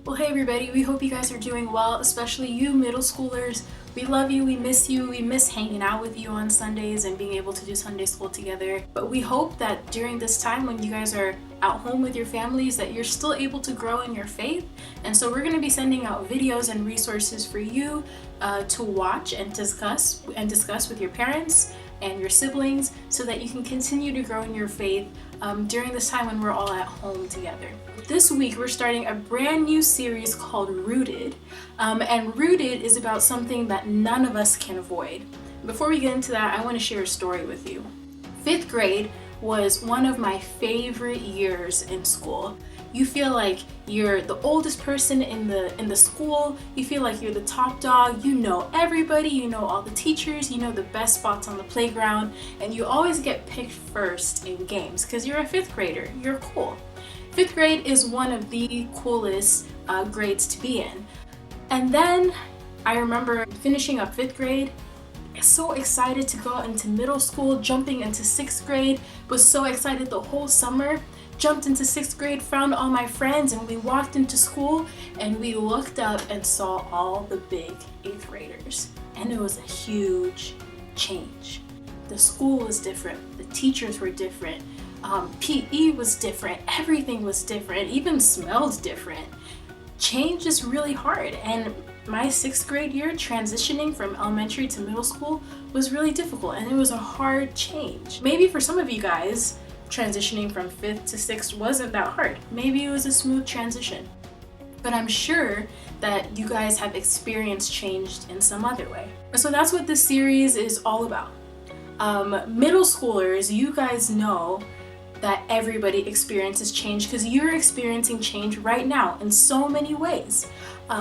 Well, hey everybody, we hope you guys are doing well, especially you middle schoolers. We love you, we miss hanging out with you on Sundays and being able to do Sunday school together. But we hope that during this time when you guys are at home with your families that you're still able to grow in your faith. And so we're going to be sending out videos and resources for you to watch and discuss with your parents and your siblings so that you can continue to grow in your faith during this time when we're all at home together. This week we're starting a brand new series called Rooted, and Rooted is about something that none of us can avoid. Before we get into that, I want to share a story with you. 5th grade was one of my favorite years in school. You feel like you're the oldest person in the school. You feel like you're the top dog. You know everybody, you know all the teachers, you know the best spots on the playground, and you always get picked first in games because you're a 5th grader. You're cool. 5th grade is one of the coolest grades to be in. And then I remember finishing up 5th grade, so excited to go into middle school, jumping into 6th grade, was so excited the whole summer, jumped into 6th grade, found all my friends, and we walked into school and we looked up and saw all the big 8th graders. And it was a huge change. The school was different, the teachers were different, PE was different, everything was different, even smelled different. Change is really hard, and my 6th grade year transitioning from elementary to middle school was really difficult, and it was a hard change. Maybe for some of you guys, transitioning from 5th to 6th wasn't that hard. Maybe it was a smooth transition. But I'm sure that you guys have experienced change in some other way. So that's what this series is all about. Middle schoolers, you guys know that everybody experiences change because you're experiencing change right now in so many ways.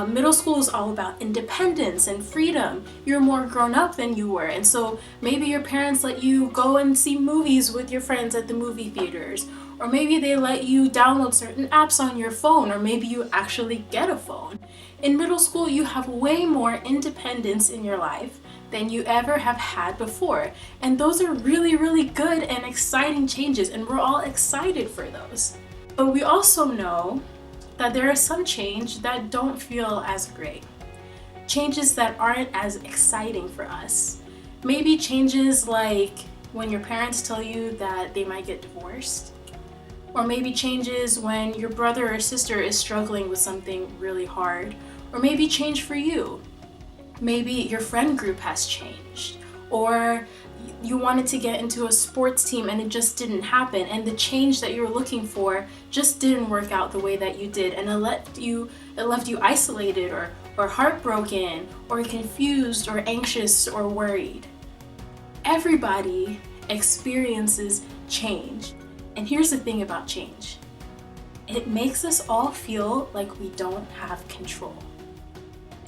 Middle school is all about independence and freedom. You're more grown up than you were, and so maybe your parents let you go and see movies with your friends at the movie theaters, or maybe they let you download certain apps on your phone, or maybe you actually get a phone. In middle school, you have way more independence in your life than you ever have had before. And those are really, really good and exciting changes, and we're all excited for those. But we also know that there are some change that don't feel as great. Changes that aren't as exciting for us. Maybe changes like when your parents tell you that they might get divorced. Or maybe changes when your brother or sister is struggling with something really hard. Or maybe change for you. Maybe your friend group has changed, or you wanted to get into a sports team and it just didn't happen, and the change that you were looking for just didn't work out the way that you did, and it left you isolated or heartbroken or confused or anxious or worried. Everybody experiences change, and here's the thing about change. It makes us all feel like we don't have control.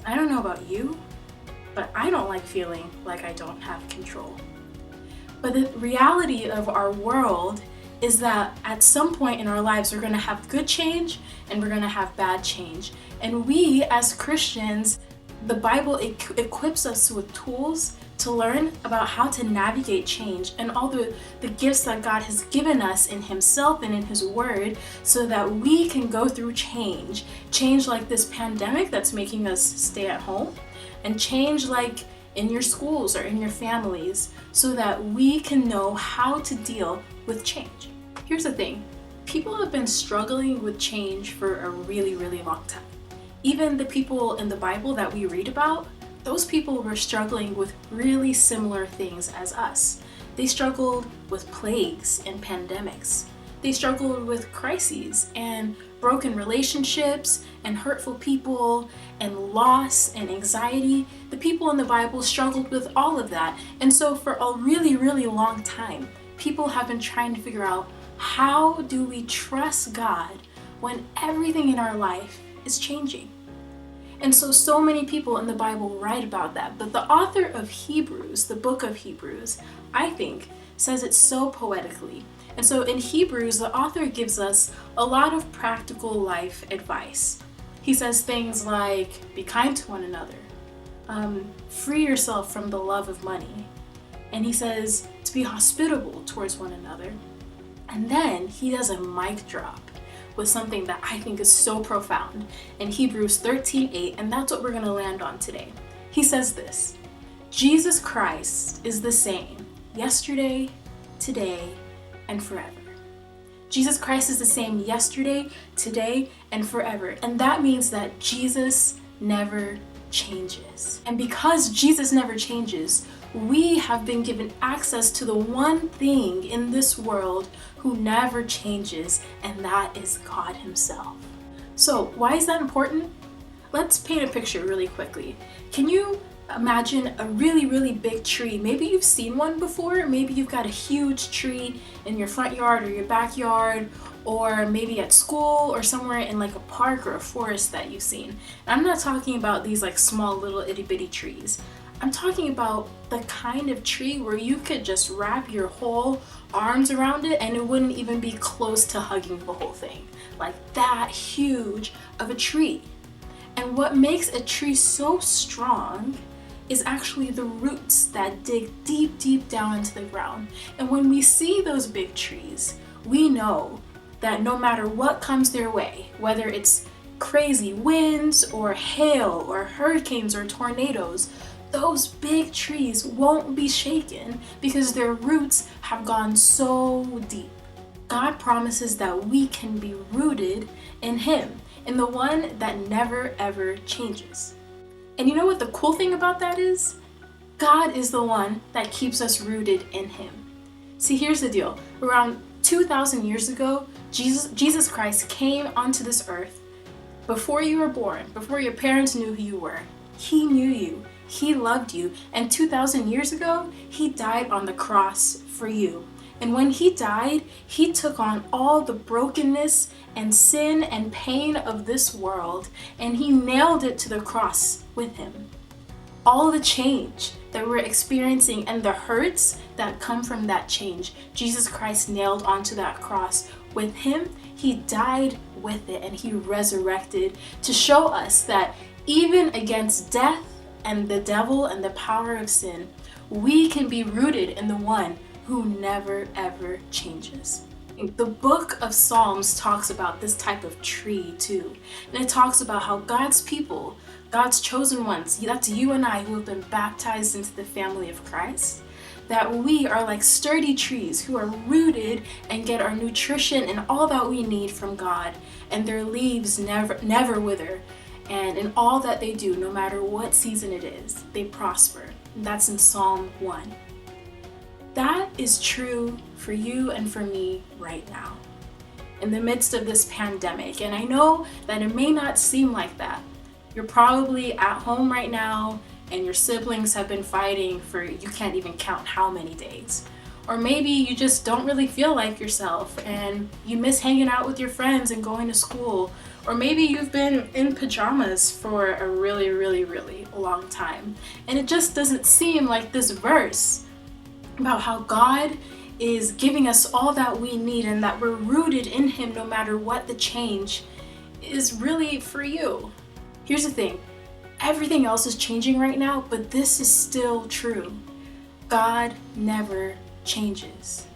I don't know about you, but I don't like feeling like I don't have control. But the reality of our world is that at some point in our lives, we're going to have good change and we're going to have bad change. And we as Christians, the Bible equips us with tools to learn about how to navigate change and all the gifts that God has given us in Himself and in His Word so that we can go through change. Change like this pandemic that's making us stay at home, and change like in your schools or in your families so that we can know how to deal with change. Here's the thing. People have been struggling with change for a really, really long time. Even the people in the Bible that we read about, those people were struggling with really similar things as us. They struggled with plagues and pandemics. They struggled with crises and broken relationships and hurtful people and loss and anxiety. The people in the Bible struggled with all of that. And so for a really, really long time, people have been trying to figure out, how do we trust God when everything in our life is changing? And so many people in the Bible write about that. But the author of Hebrews, the book of Hebrews, I think, says it so poetically. And so in Hebrews, the author gives us a lot of practical life advice. He says things like, be kind to one another, free yourself from the love of money. And he says to be hospitable towards one another. And then he does a mic drop with something that I think is so profound in Hebrews 13:8, and that's what we're going to land on today. He says this: Jesus Christ is the same yesterday, today, and forever. Jesus Christ is the same yesterday, today, and forever. And that means that Jesus never changes. And because Jesus never changes, we have been given access to the one thing in this world who never changes, and that is God Himself. So why is that important? Let's paint a picture really quickly. Can you imagine a really big tree? Maybe you've seen one before. Maybe you've got a huge tree in your front yard or your backyard, or maybe at school or somewhere in like a park or a forest that you've seen. And I'm not talking about these like small little itty bitty trees. I'm talking about the kind of tree where you could just wrap your whole arms around it and it wouldn't even be close to hugging the whole thing. Like that huge of a tree. And what makes a tree so strong is actually the roots that dig deep down into the ground. And when we see those big trees, we know that no matter what comes their way, whether it's crazy winds or hail or hurricanes or tornadoes, those big trees won't be shaken because their roots have gone so deep. God promises that we can be rooted in Him, in the one that never ever changes. And you know what the cool thing about that is? God is the one that keeps us rooted in Him. See, here's the deal. Around 2,000 years ago, Jesus Christ came onto this earth. Before you were born, before your parents knew who you were, He knew you. He loved you. And 2,000 years ago, He died on the cross for you. And when He died, He took on all the brokenness and sin and pain of this world, and He nailed it to the cross with Him. All the change that we're experiencing and the hurts that come from that change, Jesus Christ nailed onto that cross with Him. He died with it and He resurrected to show us that even against death and the devil and the power of sin, we can be rooted in the one who never ever changes. The book of Psalms talks about this type of tree too. And it talks about how God's people, God's chosen ones, that's you and I who have been baptized into the family of Christ, that we are like sturdy trees who are rooted and get our nutrition and all that we need from God, and their leaves never wither. And in all that they do, no matter what season it is, they prosper. And that's in Psalm 1. That is true for you and for me right now, in the midst of this pandemic. And I know that it may not seem like that. You're probably at home right now and your siblings have been fighting for you can't even count how many days. Or maybe you just don't really feel like yourself and you miss hanging out with your friends and going to school. Or maybe you've been in pajamas for a really long time. And it just doesn't seem like this verse about how God is giving us all that we need and that we're rooted in Him no matter what the change is really for you. Here's the thing. Everything else is changing right now, but this is still true. God never changes.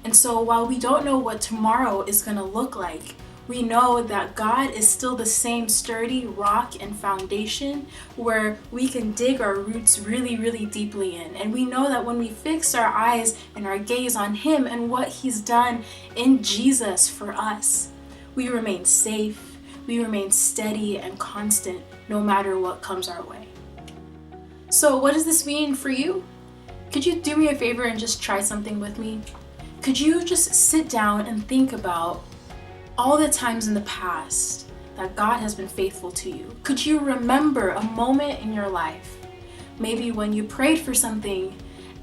And so while we don't know what tomorrow is going to look like, we know that God is still the same sturdy rock and foundation where we can dig our roots really deeply in. And we know that when we fix our eyes and our gaze on Him and what He's done in Jesus for us, we remain safe, we remain steady and constant no matter what comes our way. So what does this mean for you? Could you do me a favor and just try something with me? Could you just sit down and think about all the times in the past that God has been faithful to you? Could you remember a moment in your life, maybe when you prayed for something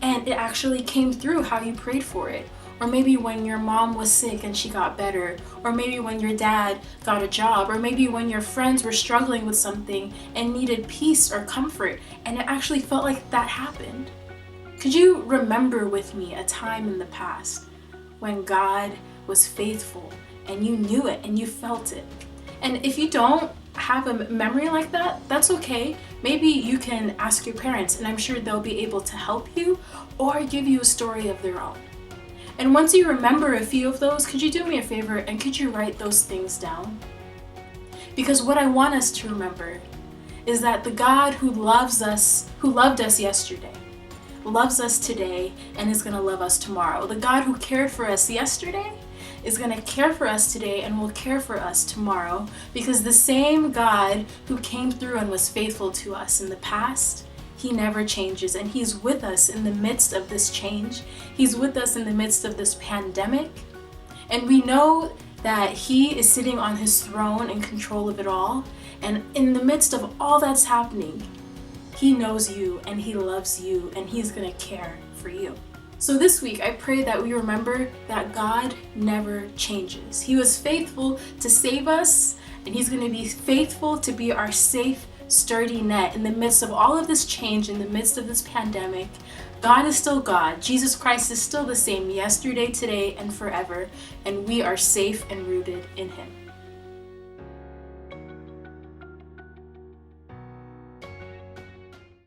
and it actually came through how you prayed for it? Or maybe when your mom was sick and she got better, or maybe when your dad got a job, or maybe when your friends were struggling with something and needed peace or comfort and it actually felt like that happened. Could you remember with me a time in the past when God was faithful and you knew it and you felt it? And if you don't have a memory like that, that's okay. Maybe you can ask your parents and I'm sure they'll be able to help you or give you a story of their own. And once you remember a few of those, could you do me a favor and could you write those things down? Because what I want us to remember is that the God who loves us, who loved us yesterday, loves us today and is going to love us tomorrow. The God who cared for us yesterday is going to care for us today and will care for us tomorrow, because the same God who came through and was faithful to us in the past, he never changes, and he's with us in the midst of this change. He's with us in the midst of this pandemic, and we know that he is sitting on his throne in control of it all, and in the midst of all that's happening, he knows you and he loves you and he's going to care for you. So this week, I pray that we remember that God never changes. He was faithful to save us, and he's going to be faithful to be our safe, sturdy net in the midst of all of this change, in the midst of this pandemic. God is still God. Jesus Christ is still the same yesterday, today, and forever, and we are safe and rooted in him.